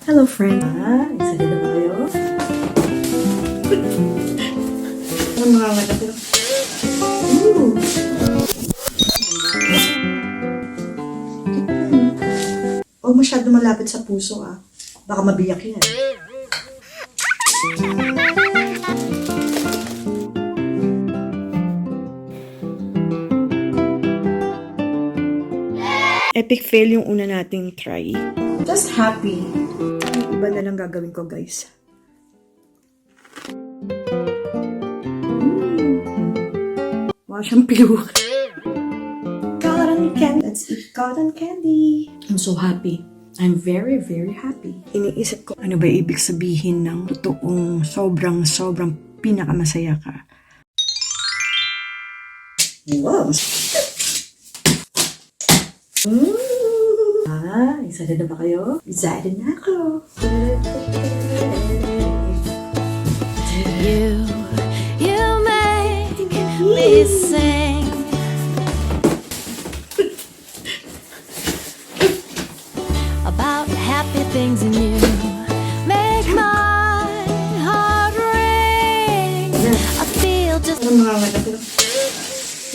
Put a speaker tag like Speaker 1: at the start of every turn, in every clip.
Speaker 1: Hello, friend. Excited na ba kayo? Ano mga natin? Huwag masyado malapit sa puso, ah. Baka mabiyak yan. Epic fail yung una nating try. Just happy. Yung iba na lang gagawin ko, guys. Wow, siyang piluk. Cotton candy. Let's eat cotton candy. I'm so happy. I'm very, very happy. Iniisip ko, ano ba ibig sabihin ng totoong sobrang pinakamasaya ka? Wow! Excited na ba kayo? Excited na ako.
Speaker 2: You make me sing about happy things in you. Make my heart ring. I feel just
Speaker 1: Ano mga natin?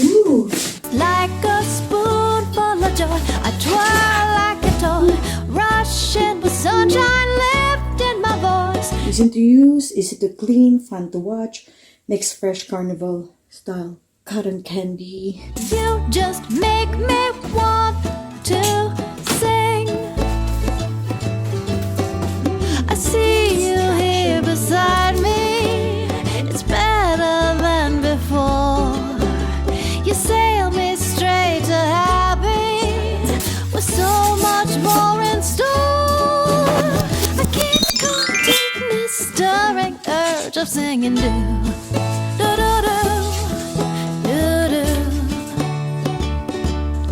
Speaker 1: Ooh!
Speaker 2: like a spoonful of joy. I twirl like a toy, rushing with sunshine, lifting my voice.
Speaker 1: Easy to use, easy to clean, fun to watch, makes fresh carnival style cotton candy.
Speaker 2: You just make me want to sing. I see you here beside me. It's better than before. You sail me straight to happy with so much more in store. I can't contain this stirring urge of singing do do do do do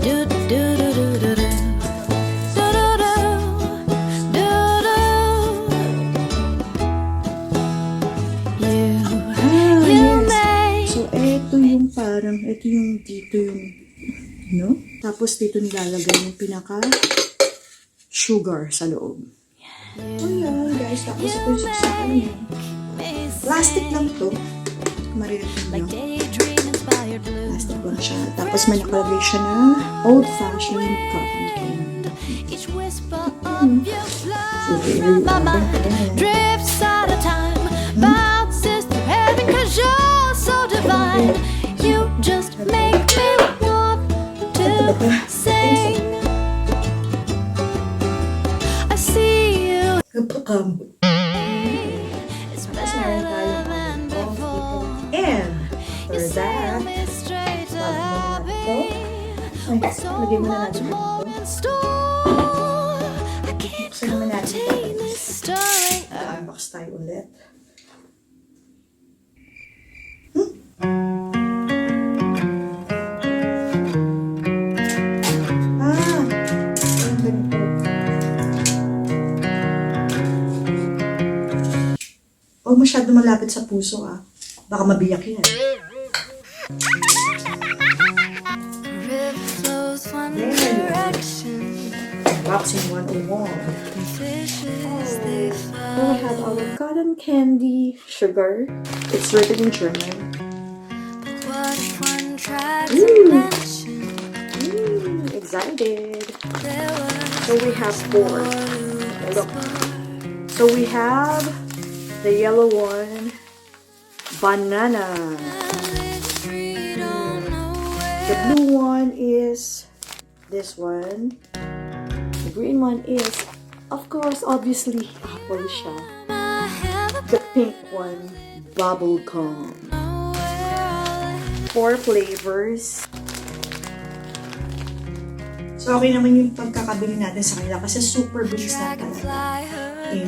Speaker 2: do do do do do do.
Speaker 1: Ito yung dito yung, no? Tapos dito nilalagay yung pinaka sugar sa loob. Ayan, guys. Tapos ito yung saksakan niya. Plastic lang to. Marinig nyo. Plastic lang siya. Tapos may nakalagay siya na old-fashioned cotton candy. So,
Speaker 2: Drifts out of time, bounces through heaven, 'cause you're so divine. You just make me want to sing. I see you. It's better than before.
Speaker 1: And for that, lagay muna natin ito.
Speaker 2: I can't contain this stirring.
Speaker 1: Unbox tayo ulit. Huwag masyado malapit sa puso, ah. Baka mabiyak yan. Unboxing 101. We have our cotton candy sugar. It's written in German. Excited. So we have 4. Look. So we have the yellow one, banana. The blue one is this one. The green one is, of course, obviously, apple siya. The pink one, bubblegum. 4 flavors. So, okay naman yung pagkakabili natin sa kanila kasi super bilis na talaga. And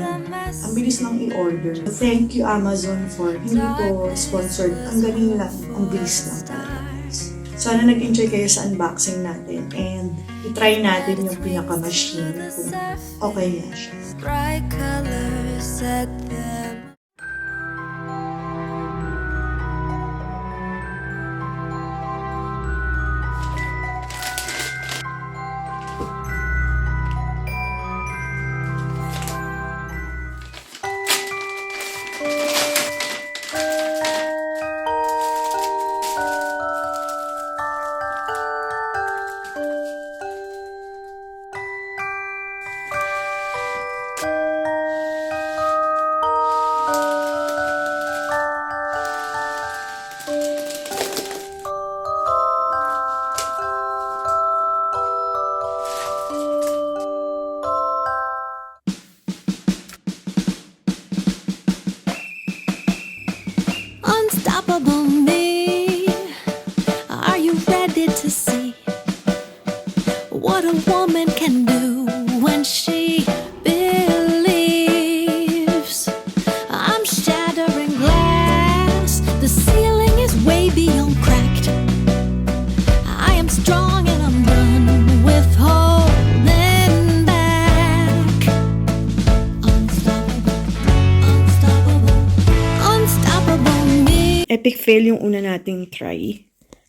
Speaker 1: ang bilis lang i-order. Thank you, Amazon, for hindi ko sponsored. Ang galing lang. Ang bilis lang talaga, guys. Sana nag-enjoy kayo sa unboxing natin. And i-try natin yung pinaka-machine kung okay na siya.
Speaker 2: Bright colors set them.
Speaker 1: epic fail yung una nating try.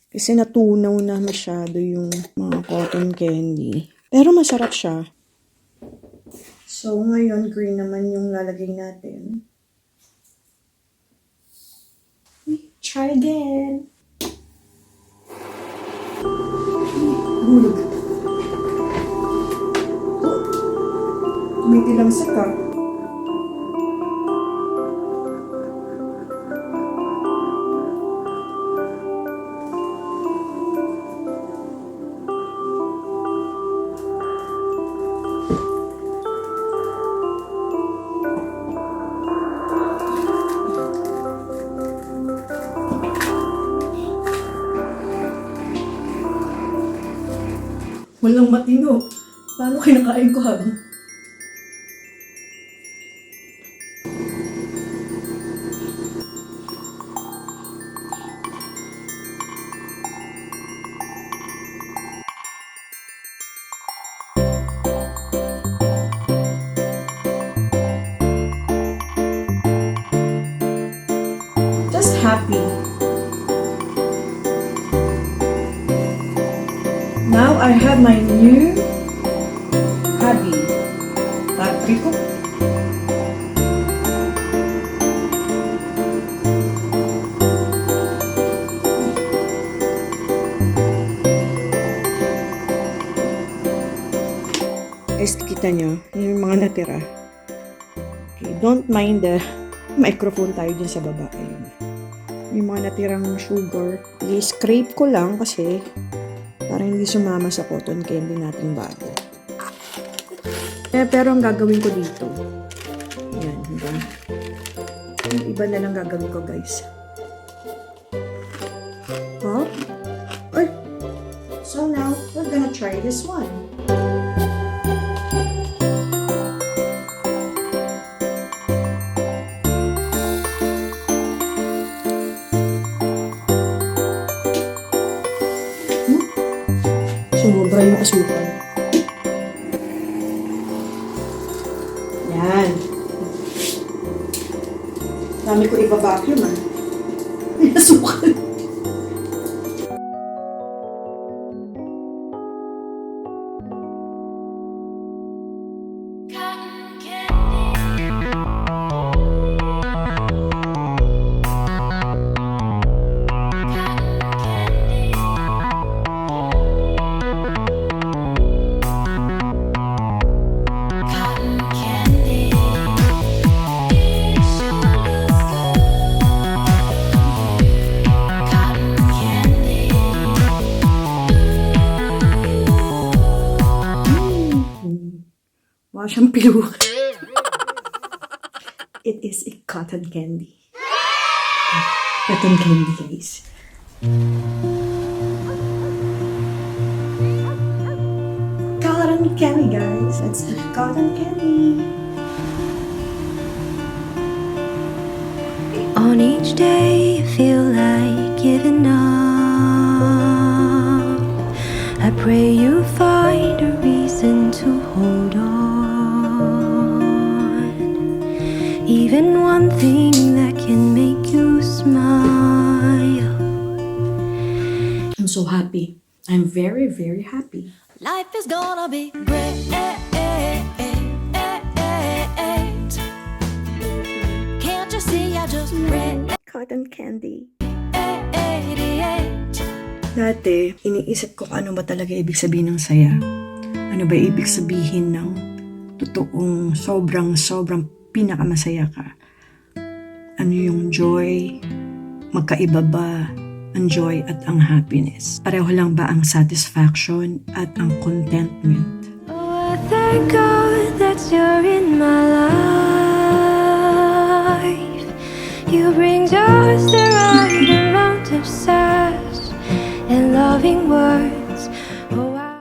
Speaker 1: Kasi natunaw na masyado yung mga cotton candy. Pero masarap siya. So, ngayon, green naman yung lalagay natin. Try again. Hulog. Tumitilang ka. Walang matino. Paano kinakain ko habang? Just happy. Now I have my new hobby. Papriko. Guys, kita nyo, yung mga natira. Okay, don't mind the microphone tayo dyan sa baba. Ayun. Yung mga natirang sugar. I-scrape ko lang kasi para hindi sumama sa cotton candy nating bago. Pero ang gagawin ko dito, yan, diba? Yung iba na lang gagawin ko, guys. Oh? Ay! So now, we're gonna try this one. Sumobra yung asukal. Yan. Dami ko iba-vacuum, ah. May asukal. Wow, siyang piluwak. It is a cotton candy. Cotton candy, guys. Cotton candy, guys. Let's eat cotton candy.
Speaker 2: On each day, I feel like giving up. I pray you find a reason to hold on. Even one thing that can make you smile.
Speaker 1: I'm so happy. I'm very, very happy.
Speaker 2: Life is gonna be great. Can't you see I just read?
Speaker 1: Cotton candy. Dati, iniisip ko ano ba talaga ibig sabihin ng saya. Ano ba ibig sabihin ng totoong sobrang pinakamasaya ka. Ano yung joy, magkaiba ba ang joy at ang happiness? Pareho lang ba ang satisfaction at ang contentment?
Speaker 2: Oh, I thank God that you're in